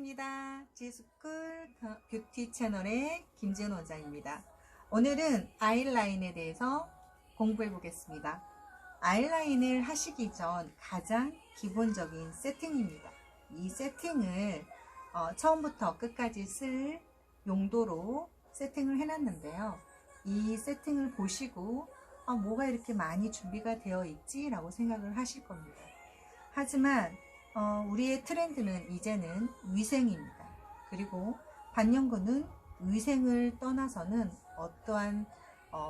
반갑습니다. 지스쿨 뷰티 채널의 김지은 원장입니다. 오늘은 아이라인에 대해서 공부해 보겠습니다. 아이라인을 하시기 전 가장 기본적인 세팅입니다. 이 세팅을 처음부터 끝까지 쓸 용도로 세팅을 해놨는데요. 이 세팅을 보시고 뭐가 이렇게 많이 준비가 되어 있지? 라고 생각을 하실 겁니다. 하지만 우리의 트렌드는 이제는 위생입니다. 그리고 반영구는 위생을 떠나서는 어떠한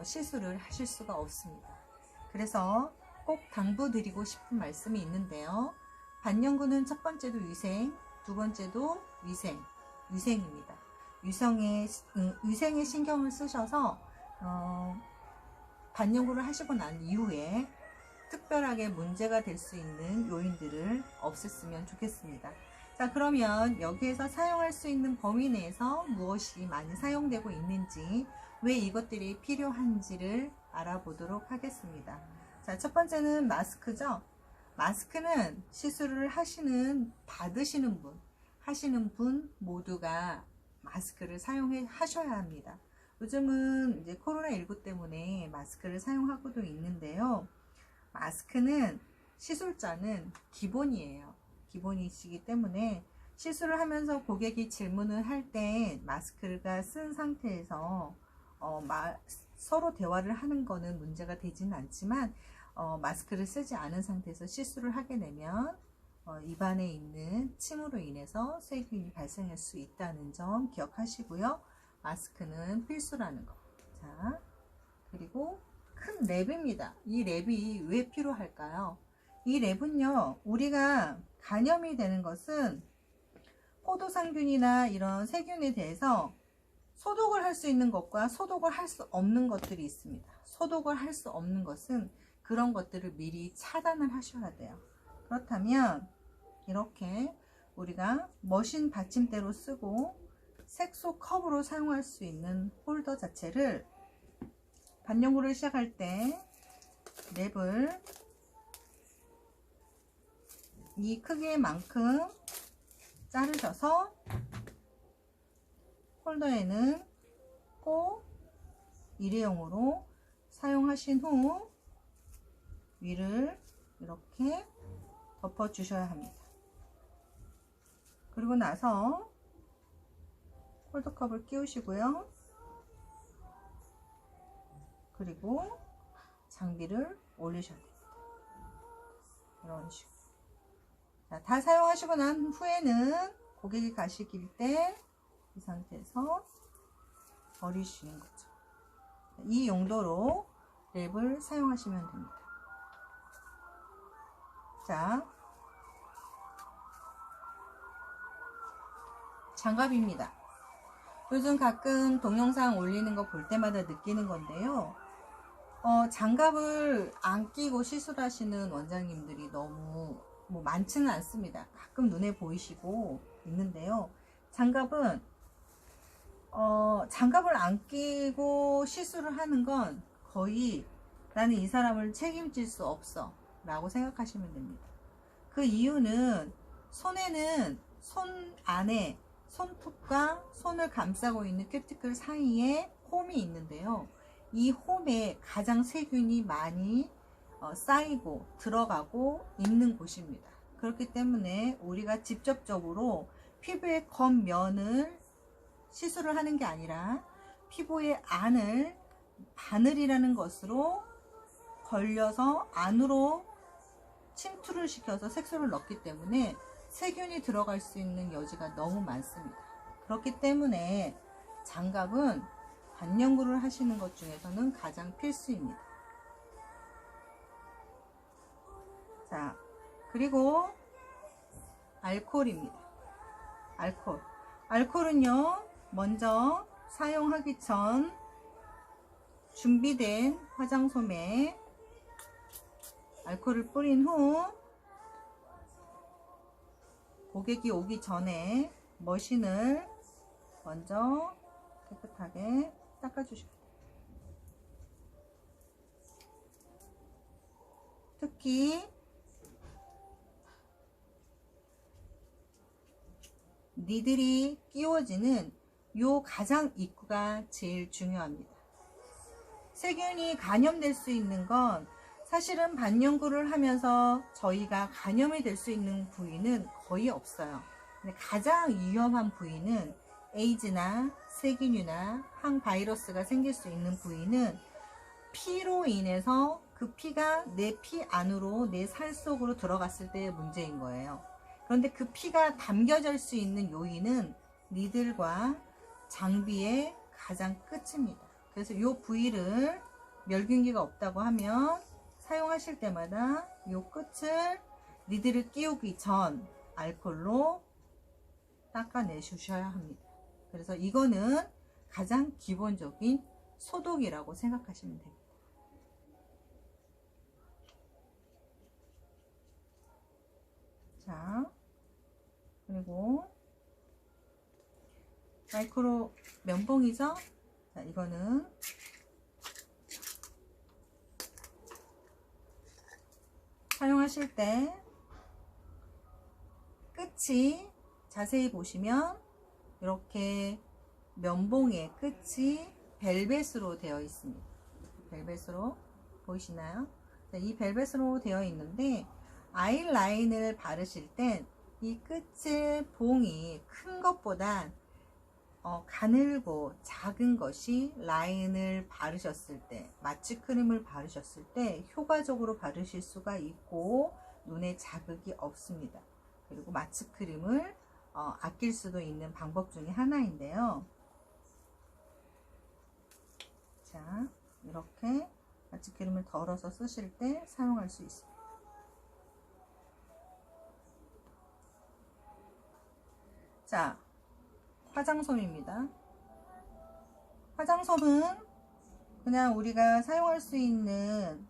실수를 하실 수가 없습니다. 그래서 꼭 당부드리고 싶은 말씀이 있는데요. 반영구는 첫 번째도 위생, 두 번째도 위생입니다. 위생에 신경을 쓰셔서 반영구를 하시고 난 이후에 특별하게 문제가 될 수 있는 요인들을 없앴으면 좋겠습니다. 자, 그러면 여기에서 사용할 수 있는 범위 내에서 무엇이 많이 사용되고 있는지, 왜 이것들이 필요한지를 알아보도록 하겠습니다. 자, 첫 번째는 마스크죠. 마스크는 시술을 받으시는 분 모두가 마스크를 하셔야 합니다. 요즘은 이제 코로나19 때문에 마스크를 사용하고도 있는데요. 마스크는 시술자는 기본이에요. 기본이시기 때문에 시술을 하면서 고객이 질문을 할 때 마스크가 쓴 상태에서 서로 대화를 하는 거는 문제가 되지는 않지만 마스크를 쓰지 않은 상태에서 시술을 하게 되면 입안에 있는 침으로 인해서 세균이 발생할 수 있다는 점 기억하시고요. 마스크는 필수라는 거. 자, 그리고 큰 랩입니다. 이 랩이 왜 필요할까요? 이 랩은요, 우리가 감염이 되는 것은 포도상균이나 이런 세균에 대해서 소독을 할 수 있는 것과 소독을 할 수 없는 것들이 있습니다. 소독을 할 수 없는 것은 그런 것들을 미리 차단을 하셔야 돼요. 그렇다면 이렇게 우리가 머신 받침대로 쓰고 색소 컵으로 사용할 수 있는 홀더 자체를 반영구를 시작할 때 랩을 이 크기만큼 자르셔서 홀더에는 꼭 일회용으로 사용하신 후 위를 이렇게 덮어 주셔야 합니다. 그리고 나서 홀더컵을 끼우시고요. 그리고 장비를 올리셔야 됩니다. 이런 식으로. 자, 다 사용하시고 난 후에는 고객이 가시길 때 이 상태에서 버리시는 거죠. 이 용도로 랩을 사용하시면 됩니다. 자, 장갑입니다. 요즘 가끔 동영상 올리는 거 볼 때마다 느끼는 건데요. 장갑을 안 끼고 시술하시는 원장님들이 너무 많지는 않습니다. 가끔 눈에 보이시고 있는데요. 장갑을 안 끼고 시술을 하는 건 거의 나는 이 사람을 책임질 수 없어 라고 생각하시면 됩니다. 그 이유는 손에는 손 안에 손톱과 손을 감싸고 있는 큐티클 사이에 홈이 있는데요. 이 홈에 가장 세균이 많이 쌓이고 들어가고 있는 곳입니다. 그렇기 때문에 우리가 직접적으로 피부의 겉면을 시술을 하는 게 아니라 피부의 안을 바늘이라는 것으로 걸려서 안으로 침투를 시켜서 색소를 넣기 때문에 세균이 들어갈 수 있는 여지가 너무 많습니다. 그렇기 때문에 장갑은 반영구를 하시는 것 중에서는 가장 필수입니다. 자, 그리고 알코올입니다. 알코올은요, 먼저 사용하기 전 준비된 화장솜에 알코올을 뿌린 후 고객이 오기 전에 머신을 먼저 깨끗하게 닦아주셔야 돼요. 특히 니들이 끼워지는 요 가장 입구가 제일 중요합니다. 세균이 감염될 수 있는 건 사실은 반영구를 하면서 저희가 감염이 될 수 있는 부위는 거의 없어요. 근데 가장 위험한 부위는 에이즈나 세균이나 항바이러스가 생길 수 있는 부위는 피로 인해서 그 피가 내 피 안으로 내 살 속으로 들어갔을 때의 문제인 거예요. 그런데 그 피가 담겨질 수 있는 요인은 니들과 장비의 가장 끝입니다. 그래서 이 부위를 멸균기가 없다고 하면 사용하실 때마다 이 끝을 니들을 끼우기 전 알콜로 닦아내 주셔야 합니다. 그래서 이거는 가장 기본적인 소독이라고 생각하시면 됩니다. 자, 그리고 마이크로 면봉이죠? 자, 이거는 사용하실 때 끝이 자세히 보시면 이렇게 면봉의 끝이 벨벳으로 되어 있습니다. 벨벳으로 보이시나요? 자, 이 벨벳으로 되어 있는데 아이라인을 바르실 땐 이 끝의 봉이 큰 것보단 가늘고 작은 것이 라인을 바르셨을 때, 마취크림을 바르셨을 때 효과적으로 바르실 수가 있고 눈에 자극이 없습니다. 그리고 마취크림을 아낄 수도 있는 방법 중에 하나인데요. 자, 이렇게 마취크림을 덜어서 쓰실 때 사용할 수 있습니다. 자, 화장솜입니다. 화장솜은 그냥 우리가 사용할 수 있는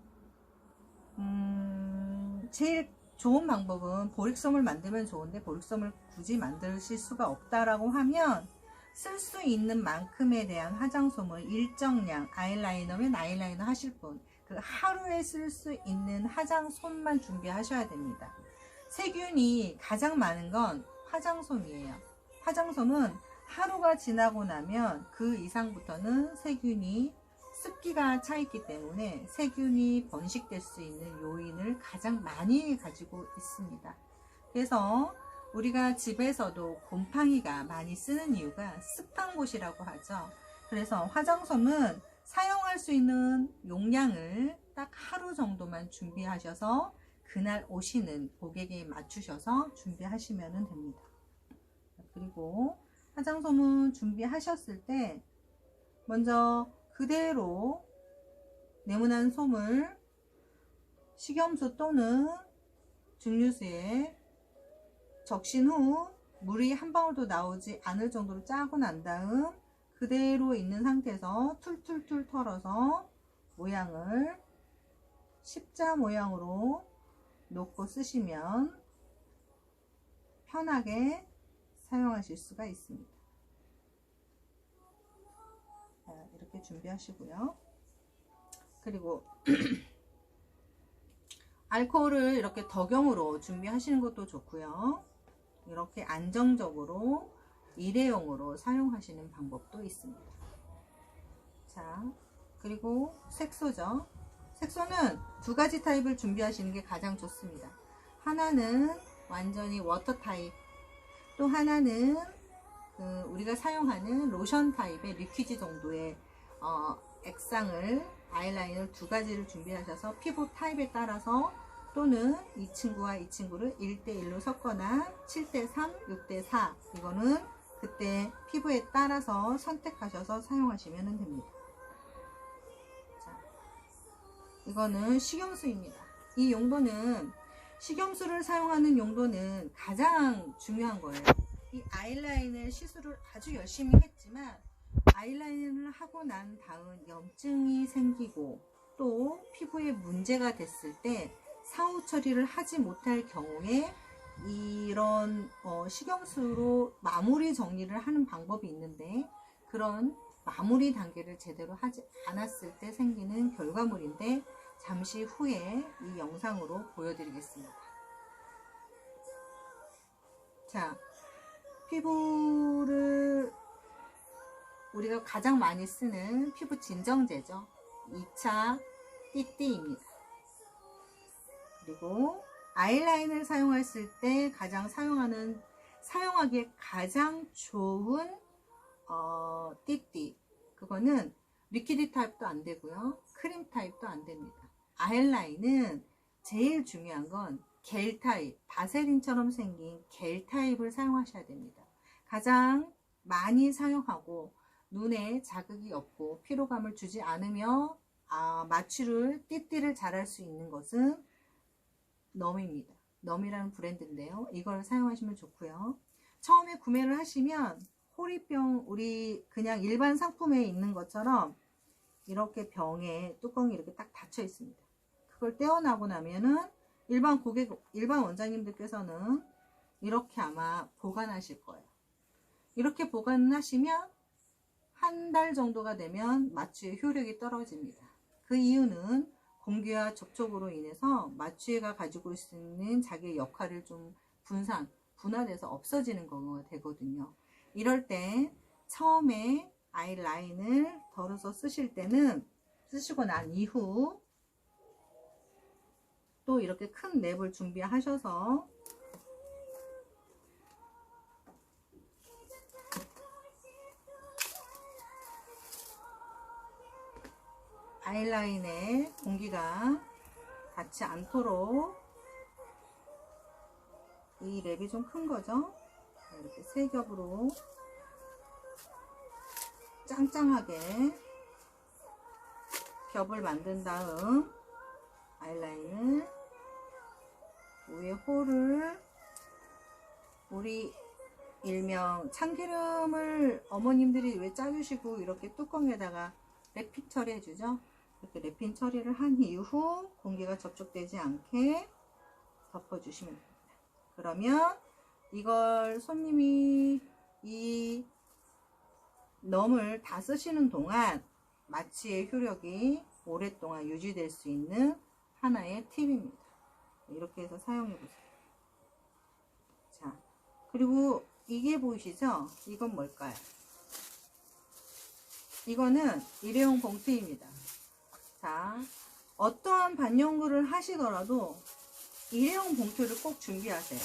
제일 좋은 방법은 보릭솜을 만들면 좋은데 보릭솜을 굳이 만드실 수가 없다라고 하면 쓸 수 있는 만큼에 대한 화장솜을 일정량, 아이라이너면 아이라이너 하실 분, 그 하루에 쓸 수 있는 화장솜만 준비하셔야 됩니다. 세균이 가장 많은 건 화장솜이에요. 화장솜은 하루가 지나고 나면 그 이상부터는 세균이 습기가 차 있기 때문에 세균이 번식될 수 있는 요인을 가장 많이 가지고 있습니다. 그래서 우리가 집에서도 곰팡이가 많이 쓰는 이유가 습한 곳이라고 하죠. 그래서 화장솜은 사용할 수 있는 용량을 딱 하루 정도만 준비하셔서 그날 오시는 고객에 맞추셔서 준비하시면 됩니다. 그리고 화장솜은 준비하셨을 때 먼저 그대로 네모난 솜을 식염수 또는 증류수에 적신 후 물이 한 방울도 나오지 않을 정도로 짜고 난 다음 그대로 있는 상태에서 툴툴툴 털어서 모양을 십자 모양으로 놓고 쓰시면 편하게 사용하실 수가 있습니다. 자, 이렇게 준비하시고요. 그리고 알코올을 이렇게 덕용으로 준비하시는 것도 좋고요. 이렇게 안정적으로 일회용으로 사용하시는 방법도 있습니다. 자, 그리고 색소죠. 색소는 두 가지 타입을 준비하시는 게 가장 좋습니다. 하나는 완전히 워터 타입, 또 하나는 우리가 사용하는 로션 타입의 리퀴지 정도의 액상을 아이라인을 두 가지를 준비하셔서 피부 타입에 따라서 또는 이 친구와 이 친구를 1대1로 섞거나 7대3, 6대4 이거는 그때 피부에 따라서 선택하셔서 사용하시면 됩니다. 자, 이거는 식염수입니다. 이 용도는 식염수를 사용하는 용도는 가장 중요한 거예요. 이 아이라인을 시술을 아주 열심히 했지만 아이라인을 하고 난 다음 염증이 생기고 또 피부에 문제가 됐을 때 사후 처리를 하지 못할 경우에 이런 식염수로 마무리 정리를 하는 방법이 있는데 그런 마무리 단계를 제대로 하지 않았을 때 생기는 결과물인데 잠시 후에 이 영상으로 보여드리겠습니다. 자, 피부를 우리가 가장 많이 쓰는 피부 진정제죠. 2차 띠띠입니다. 그리고 아이라인을 사용했을 때 가장 사용하기에 가장 좋은 띠띠, 그거는 리퀴드 타입도 안 되고요, 크림 타입도 안 됩니다. 아이라인은 제일 중요한 건 겔 타입, 바세린처럼 생긴 겔 타입을 사용하셔야 됩니다. 가장 많이 사용하고 눈에 자극이 없고 피로감을 주지 않으며 띠띠를 잘할 수 있는 것은 넘입니다. 넘이라는 브랜드인데요, 이걸 사용하시면 좋고요. 처음에 구매를 하시면 호리병, 우리 그냥 일반 상품에 있는 것처럼 이렇게 병에 뚜껑이 이렇게 딱 닫혀 있습니다. 그걸 떼어나고 나면은 일반 원장님들께서는 이렇게 아마 보관하실 거예요. 이렇게 보관하시면 한 달 정도가 되면 마취의 효력이 떨어집니다. 그 이유는 공기와 접촉으로 인해서 마취가 가지고 있는 자기의 역할을 좀 분화돼서 없어지는 경우가 되거든요. 이럴 때 처음에 아이라인을 덜어서 쓰실 때는, 쓰시고 난 이후 또 이렇게 큰 랩을 준비하셔서 아이라인에 공기가 닿지 않도록, 이 랩이 좀 큰 거죠. 이렇게 세 겹으로 짱짱하게 겹을 만든 다음 아이라인을 위에 홀을, 우리 일명 참기름을 어머님들이 왜 짜주시고 이렇게 뚜껑에다가 랩핑 처리해 주죠. 이렇게 랩핑 처리를 한 이후 공기가 접촉되지 않게 덮어 주시면 됩니다. 그러면 이걸 손님이 이 넘을 다 쓰시는 동안 마취의 효력이 오랫동안 유지될 수 있는 하나의 팁입니다. 이렇게 해서 사용해 보세요. 자, 그리고 이게 보이시죠? 이건 뭘까요? 이거는 일회용 봉투입니다. 자, 어떠한 반영구를 하시더라도 일회용 봉투를 꼭 준비하세요.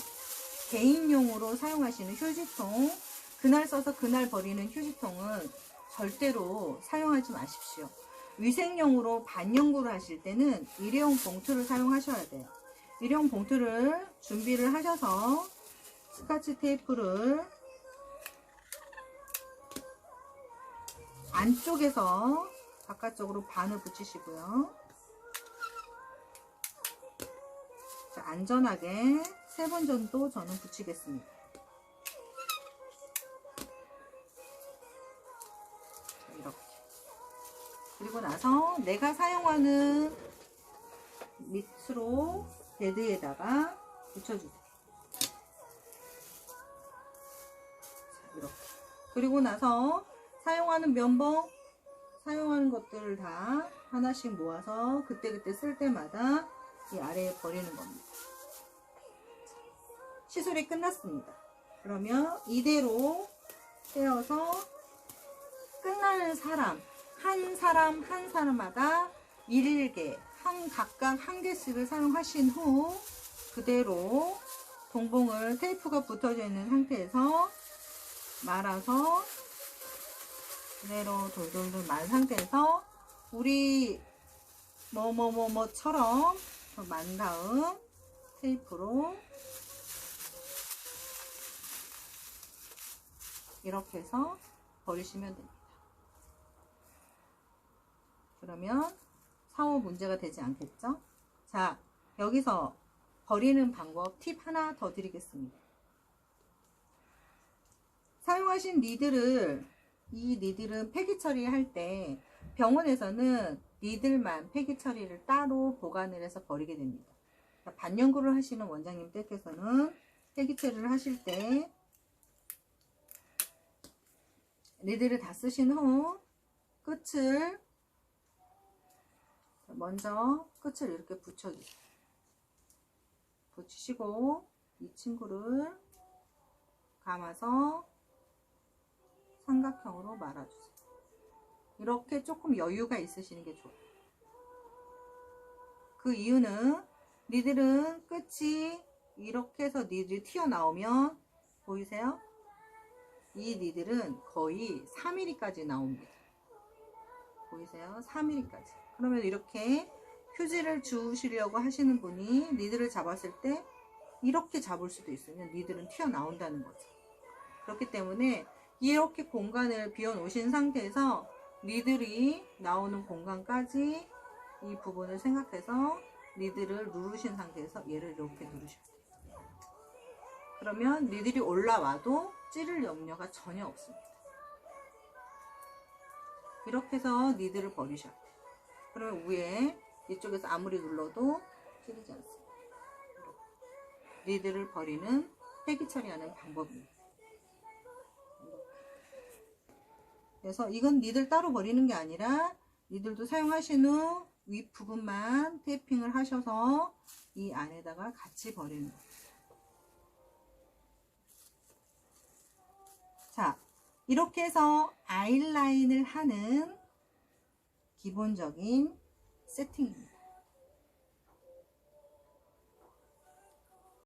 개인용으로 사용하시는 휴지통, 그날 써서 그날 버리는 휴지통은 절대로 사용하지 마십시오. 위생용으로 반영구를 하실 때는 일회용 봉투를 사용하셔야 돼요. 일회용 봉투를 준비를 하셔서 스카치 테이프를 안쪽에서 바깥쪽으로 반을 붙이시고요. 자, 안전하게 3번 정도 저는 붙이겠습니다. 이렇게. 그리고 나서 내가 사용하는 밑으로 베드에다가 붙여주세요. 자, 이렇게. 그리고 나서 사용하는 면봉, 사용하는 것들을 다 하나씩 모아서 그때그때 쓸 때마다 이 아래에 버리는 겁니다. 시술이 끝났습니다. 그러면 이대로 떼어서 끝나는 사람, 한 사람마다 일일개, 각각 한 개씩을 사용하신 후 그대로 동봉을 테이프가 붙어져 있는 상태에서 말아서 그대로 돌돌돌 만 상태에서 우리 뭐처럼 만 다음 테이프로 이렇게 해서 버리시면 됩니다. 그러면 사후 문제가 되지 않겠죠? 자, 여기서 버리는 방법 팁 하나 더 드리겠습니다. 사용하신 이 니들은 폐기 처리할 때 병원에서는 니들만 폐기 처리를 따로 보관을 해서 버리게 됩니다. 반영구를 하시는 원장님들께서는 폐기 처리를 하실 때 니들을 다 쓰신 후 먼저 끝을 이렇게 붙여주세요. 붙이시고 이 친구를 감아서 삼각형으로 말아주세요. 이렇게 조금 여유가 있으시는 게 좋아요. 그 이유는 니들은 끝이 이렇게 해서 니들이 튀어나오면 보이세요? 이 니들은 거의 3mm까지 나옵니다. 보이세요? 3mm까지. 그러면 이렇게 휴지를 주우시려고 하시는 분이 니들을 잡았을 때 이렇게 잡을 수도 있으면 니들은 튀어나온다는 거죠. 그렇기 때문에 이렇게 공간을 비워놓으신 상태에서 니들이 나오는 공간까지 이 부분을 생각해서 니들을 누르신 상태에서 얘를 이렇게 누르셔야 돼요. 그러면 니들이 올라와도 찌를 염려가 전혀 없습니다. 이렇게 해서 니들을 버리셔야 돼요. 그러면 위에 이쪽에서 아무리 눌러도 찌르지 않습니다. 니들을 버리는 폐기 처리하는 방법입니다. 그래서 이건 니들 따로 버리는 게 아니라 니들도 사용하신 후 윗부분만 테이핑을 하셔서 이 안에다가 같이 버리는 거예요. 자, 이렇게 해서 아이라인을 하는 기본적인 세팅입니다.